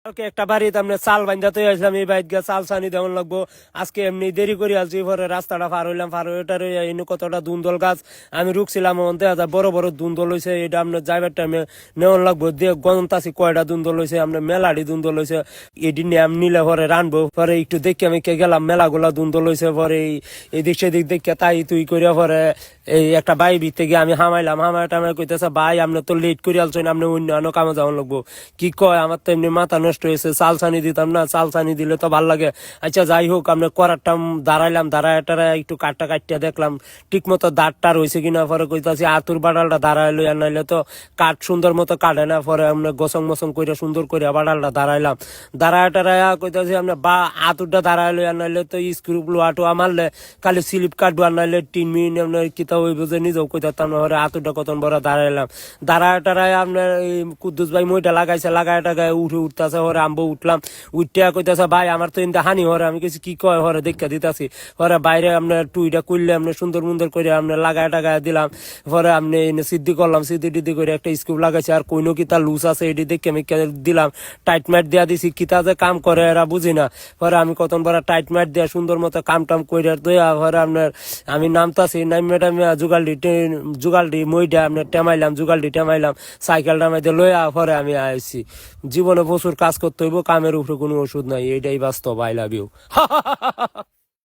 একটা বাড়িতে আমরা চাল বান্ধাতে আসলাম, এই বাড়িতে গিয়ে চাল চানি দেওয়ান লাগবো। আজকে এমনি দেরি করে আসছি, পরে রাস্তাটা পার হইলাম, পার হইটার কতটা দুন্দল গাছ আমি রুকছিলাম, বড় বড় দুন্দল হয়েছে। এটা আপনার যাইবার টাইমে নেওয়ান লাগবো। দিয়ে গন্তাছি কয়টা দুন্দল হয়েছে, আপনার মেলাডি দুন্দল হয়েছে। এটি নিয়ে নিলে পরে রানবো। পরে একটু দেখে আমি গেলাম, মেলাগুলা দুন্দল হয়েছে। পরে এদিক সেদিক দেখে তাই তুই করিয়া পরে এই একটা বাই ভিতরে গিয়ে আমি হামাইলাম। টামাই কইতেছে, ভাই আপনি তো লেট করে আলছেন, আপনি অন্য অন্য কামে যাওয়ান লাগবো। কি কয়, আমার তো এমনি মাথা নষ্ট হয়েছে, চাল চানি দিতাম না, চাল চানি দিলে তো ভাল লাগে। আচ্ছা যাই হোক, আপনি করারটা দাঁড়াইলাম, দাঁড়ায় একটু কাটটা কাটটা দেখলাম ঠিক মতো দাঁড়টা রয়েছে কিনা। পরে কইতাছি আতুর বাড়ালটা দাঁড়াইলো, আর নাইলে তো কাঠ সুন্দর মতো কাটে না। পরে আমরা গসং মসং করে সুন্দর করে বাড়ালটা দাঁড়াইলাম, দাঁড়ায় কইতাছি আপনার বা আতুরটা দাঁড়াইলো, আর নাইলে তো স্ক্রু আটু মারলে খালি স্লিপ কাটবো, আর নাইলে 3 মিনিট আপনার কিতা হইব যে নিজেও কইতাম না। পরে আতুরটা কত বড় দাঁড়াইলাম, দাঁড়ায় আপনার কুদ্দুস ভাই মইটা লাগাইছে, লাগায় টাগায় উঠতেছে। পরে আম্বো উঠলাম, উঠতে কইতাছে, ভাই আমার তো ইন্দা হানি হরে। আমি কিছু কি কয়, হরে দেখা দিতাছি। পরে বাইরে আপনার টুইটা করলে আপনার সুন্দর সুন্দর করে আপনার লাগায় টাগায় দিলাম। পরে আপনি সিদ্ধি করলাম, সিদ্ধি টিদ্ধি করে একটা স্কুপ লাগাইছে। আর কইনো কিতা লুজ আছে এটি দেখে আমি দিলাম, টাইট মাইট দিয়া দিছি। কিতা যে কাম করে এরা বুঝি না। পরে আমি কত বড় টাইট মাইট দিয়া সুন্দর মতো কাম টাম করে দইয়া পরে আপনার আমি নামতাছি, নাইমেটা জুগালটি মইটা আপনার টেমাইলাম, জুগালটি টেমাইলাম, সাইকেলটা মাইতে লইয়া পরে আমি আইছি। জীবনে প্রচুর কাজ করতে হইব, কামের উপরে কোনো ওষুধ নাই, এটাই বাস্তব। I love you.